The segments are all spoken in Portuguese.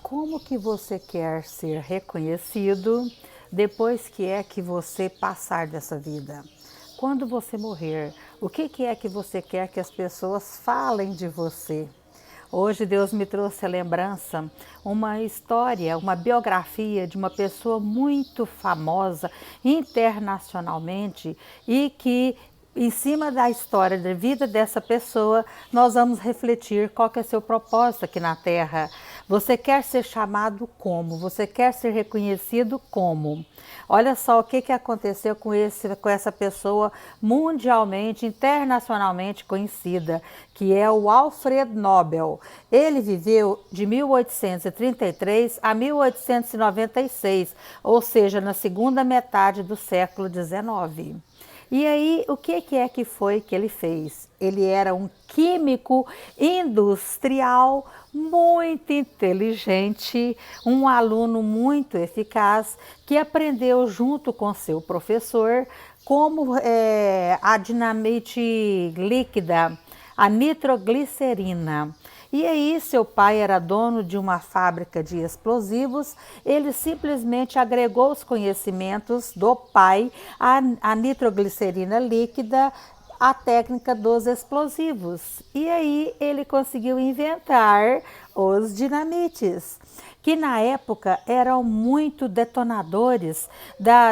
Como que você quer ser reconhecido depois que você passar dessa vida? Quando você morrer, o que é que você quer que as pessoas falem de você? Hoje Deus me trouxe a lembrança, uma história, uma biografia de uma pessoa muito famosa internacionalmente e que em cima da história da vida dessa pessoa, nós vamos refletir qual que é seu propósito aqui na Terra. Você quer ser chamado como? Você quer ser reconhecido como? Olha só o que aconteceu com essa pessoa mundialmente, internacionalmente conhecida, que é o Alfred Nobel. Ele viveu de 1833 a 1896, ou seja, na segunda metade do século XIX. E aí, o que foi que ele fez? Ele era um químico industrial muito inteligente, um aluno muito eficaz, que aprendeu junto com seu professor como a dinamite líquida, a nitroglicerina. E aí, seu pai era dono de uma fábrica de explosivos, ele simplesmente agregou os conhecimentos do pai à nitroglicerina líquida, a técnica dos explosivos. E aí ele conseguiu inventar os dinamites, que na época eram muito detonadores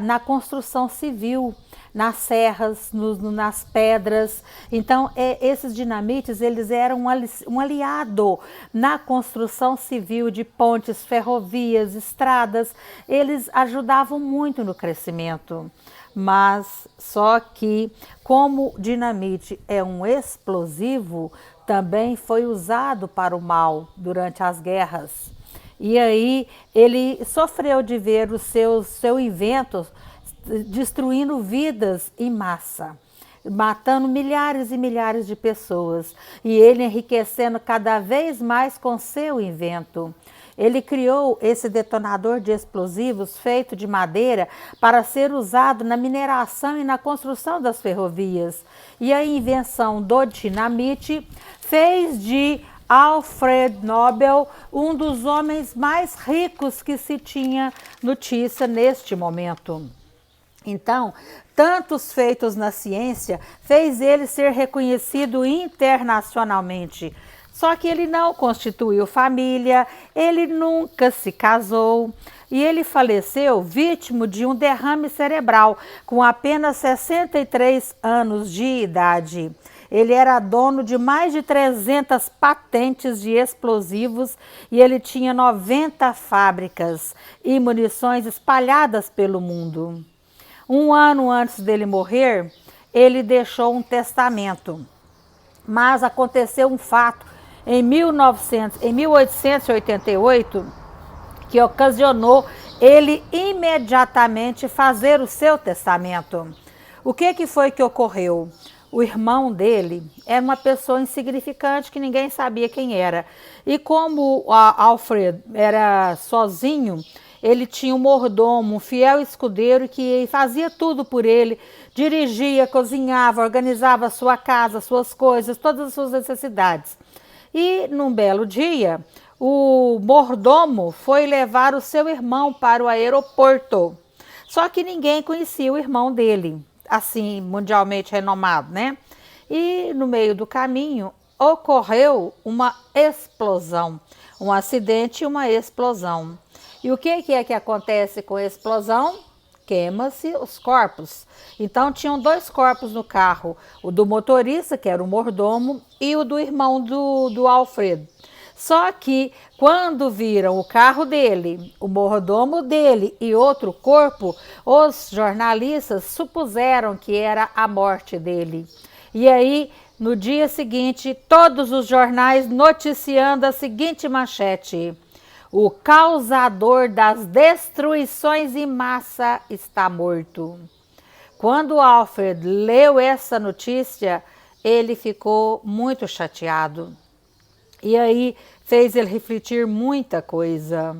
na construção civil, nas serras, nas pedras. Então, esses dinamites, eles eram um aliado na construção civil de pontes, ferrovias, estradas. Eles ajudavam muito no crescimento. Mas só que, como dinamite é um explosivo, também foi usado para o mal durante as guerras. E aí ele sofreu de ver o seu invento destruindo vidas em massa, matando milhares e milhares de pessoas, e ele enriquecendo cada vez mais com seu invento. Ele criou esse detonador de explosivos feito de madeira para ser usado na mineração e na construção das ferrovias. E a invenção do dinamite fez de Alfred Nobel um dos homens mais ricos que se tinha notícia neste momento. Então, tantos feitos na ciência fez ele ser reconhecido internacionalmente. Só que ele não constituiu família, ele nunca se casou e ele faleceu vítima de um derrame cerebral com apenas 63 anos de idade. Ele era dono de mais de 300 patentes de explosivos e ele tinha 90 fábricas e munições espalhadas pelo mundo. Um ano antes dele morrer, ele deixou um testamento. Mas aconteceu um fato em 1888 que ocasionou ele imediatamente fazer o seu testamento. O que foi que ocorreu? O irmão dele era uma pessoa insignificante que ninguém sabia quem era. E como Alfred era sozinho, ele tinha um mordomo, um fiel escudeiro que fazia tudo por ele, dirigia, cozinhava, organizava a sua casa, suas coisas, todas as suas necessidades. E num belo dia, o mordomo foi levar o seu irmão para o aeroporto. Só que ninguém conhecia o irmão dele, assim, mundialmente renomado, né? E no meio do caminho ocorreu uma explosão, um acidente e uma explosão. E o que é que acontece com a explosão? Queima-se os corpos. Então tinham dois corpos no carro, o do motorista, que era o mordomo, e o do irmão do Alfredo. Só que quando viram o carro dele, o mordomo dele e outro corpo, os jornalistas supuseram que era a morte dele. E aí, no dia seguinte, todos os jornais noticiando a seguinte manchete: o causador das destruições em massa está morto. Quando Alfred leu essa notícia, ele ficou muito chateado. E aí fez ele refletir muita coisa.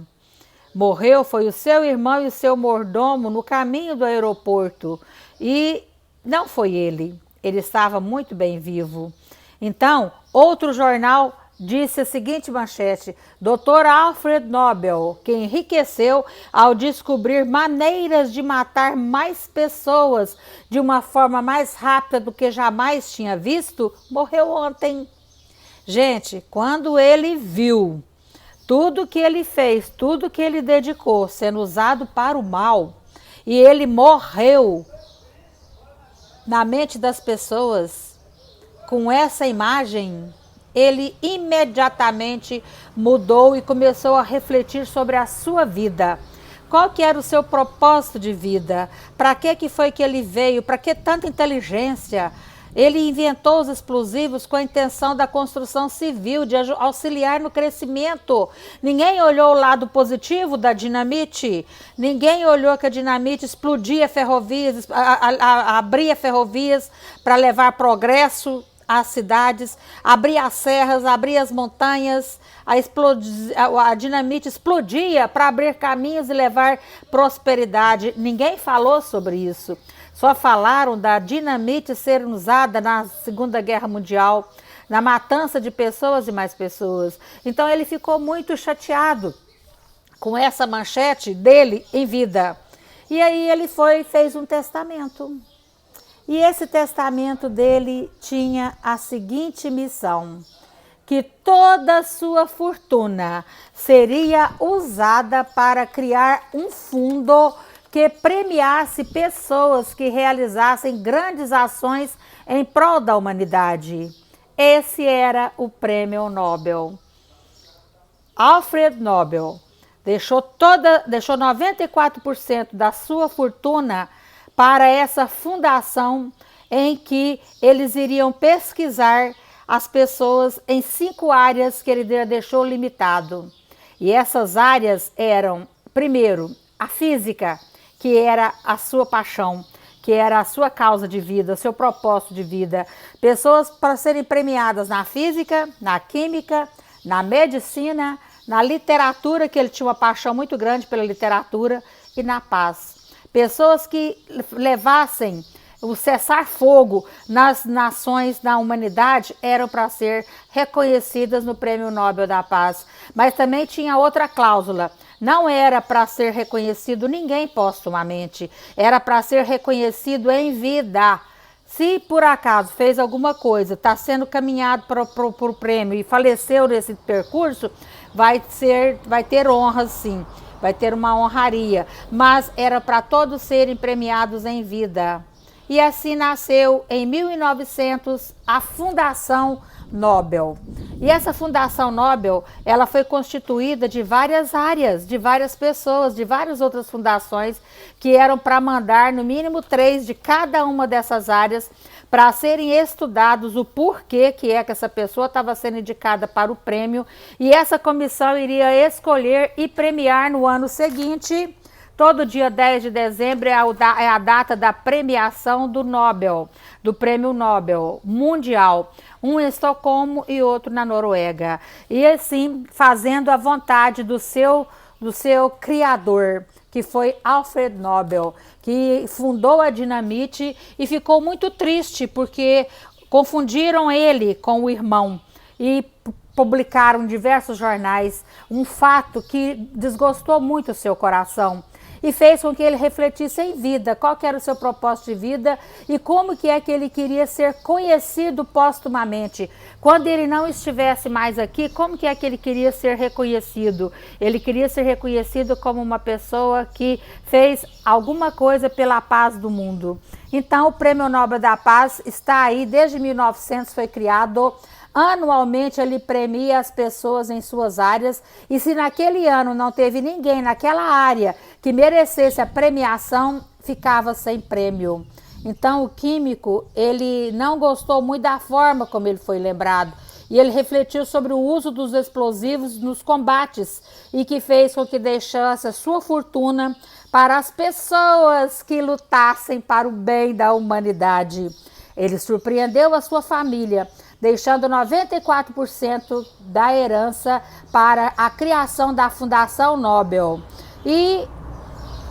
Morreu foi o seu irmão e o seu mordomo no caminho do aeroporto. E não foi ele. Ele estava muito bem vivo. Então, outro jornal disse a seguinte manchete: Dr. Alfred Nobel, que enriqueceu ao descobrir maneiras de matar mais pessoas de uma forma mais rápida do que jamais tinha visto, morreu ontem. Gente, quando ele viu tudo que ele fez, tudo que ele dedicou sendo usado para o mal, e ele morreu na mente das pessoas com essa imagem, ele imediatamente mudou e começou a refletir sobre a sua vida. Qual que era o seu propósito de vida? Para que foi que ele veio? Para que tanta inteligência? Ele inventou os explosivos com a intenção da construção civil, de auxiliar no crescimento. Ninguém olhou o lado positivo da dinamite. Ninguém olhou que a dinamite explodia ferrovias, abria ferrovias para levar progresso às cidades, abria as serras, abria as montanhas. A dinamite explodia para abrir caminhos e levar prosperidade. Ninguém falou sobre isso. Só falaram da dinamite ser usada na Segunda Guerra Mundial, na matança de pessoas e mais pessoas. Então ele ficou muito chateado com essa manchete dele em vida. E aí ele fez um testamento. E esse testamento dele tinha a seguinte missão: que toda a sua fortuna seria usada para criar um fundo que premiasse pessoas que realizassem grandes ações em prol da humanidade. Esse era o prêmio Nobel. Alfred Nobel deixou 94% da sua fortuna para essa fundação em que eles iriam pesquisar as pessoas em 5 áreas que ele deixou limitado. E essas áreas eram, primeiro, a física, que era a sua paixão, que era a sua causa de vida, o seu propósito de vida. Pessoas para serem premiadas na física, na química, na medicina, na literatura, que ele tinha uma paixão muito grande pela literatura, e na paz. Pessoas que levassem o cessar-fogo nas nações, na humanidade, eram para ser reconhecidas no Prêmio Nobel da Paz. Mas também tinha outra cláusula: não era para ser reconhecido ninguém postumamente, era para ser reconhecido em vida. Se por acaso fez alguma coisa, está sendo caminhado para o prêmio e faleceu nesse percurso, vai ter honras sim, vai ter uma honraria, mas era para todos serem premiados em vida. E assim nasceu em 1900 a Fundação Nobel. E essa Fundação Nobel, ela foi constituída de várias áreas, de várias pessoas, de várias outras fundações que eram para mandar no mínimo 3 de cada uma dessas áreas para serem estudados o porquê que essa pessoa estava sendo indicada para o prêmio, e essa comissão iria escolher e premiar no ano seguinte. Todo dia 10 de dezembro é a data da premiação do Nobel, do Prêmio Nobel Mundial, um em Estocolmo e outro na Noruega. E assim, fazendo a vontade do seu criador, que foi Alfred Nobel, que fundou a dinamite e ficou muito triste porque confundiram ele com o irmão e publicaram em diversos jornais um fato que desgostou muito o seu coração e fez com que ele refletisse em vida, qual que era o seu propósito de vida e como que é que ele queria ser conhecido postumamente. Quando ele não estivesse mais aqui, como que é que ele queria ser reconhecido? Ele queria ser reconhecido como uma pessoa que fez alguma coisa pela paz do mundo. Então, o Prêmio Nobel da Paz está aí, desde 1900 foi criado. Anualmente ele premia as pessoas em suas áreas, e se naquele ano não teve ninguém naquela área que merecesse a premiação, ficava sem prêmio. Então o químico, ele não gostou muito da forma como ele foi lembrado, e ele refletiu sobre o uso dos explosivos nos combates, e que fez com que deixasse a sua fortuna para as pessoas que lutassem para o bem da humanidade. Ele surpreendeu a sua família, deixando 94% da herança para a criação da Fundação Nobel. E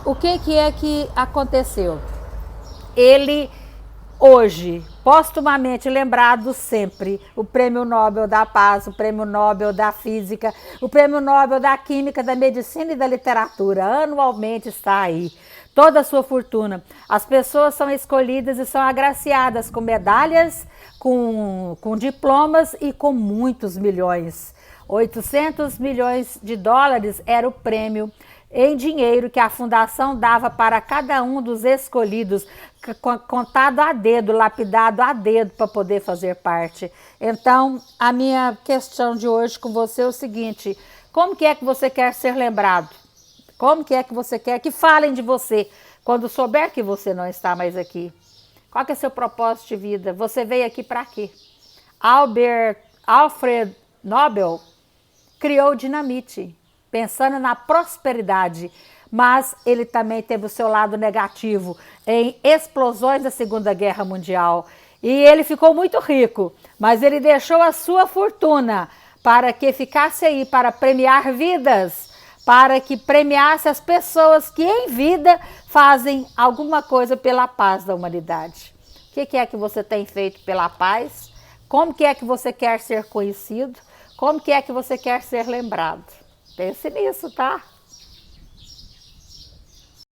o que é que aconteceu? Ele, hoje, Postumamente lembrado sempre, o Prêmio Nobel da Paz, o Prêmio Nobel da Física, o Prêmio Nobel da Química, da Medicina e da Literatura, anualmente está aí. Toda a sua fortuna. As pessoas são escolhidas e são agraciadas com medalhas, com diplomas e com muitos milhões. 800 milhões de dólares era o prêmio em dinheiro que a fundação dava para cada um dos escolhidos, contado a dedo, lapidado a dedo para poder fazer parte. Então, a minha questão de hoje com você é o seguinte: como que é que você quer ser lembrado? Como que é que você quer que falem de você quando souber que você não está mais aqui? Qual que é seu propósito de vida? Você veio aqui para quê? Alfred Nobel criou dinamite, pensando na prosperidade, mas ele também teve o seu lado negativo em explosões da Segunda Guerra Mundial. E ele ficou muito rico, mas ele deixou a sua fortuna para que ficasse aí para premiar vidas, para que premiasse as pessoas que em vida fazem alguma coisa pela paz da humanidade. O que é que você tem feito pela paz? Como que é que você quer ser conhecido? Como que é que você quer ser lembrado? Pense nisso, tá?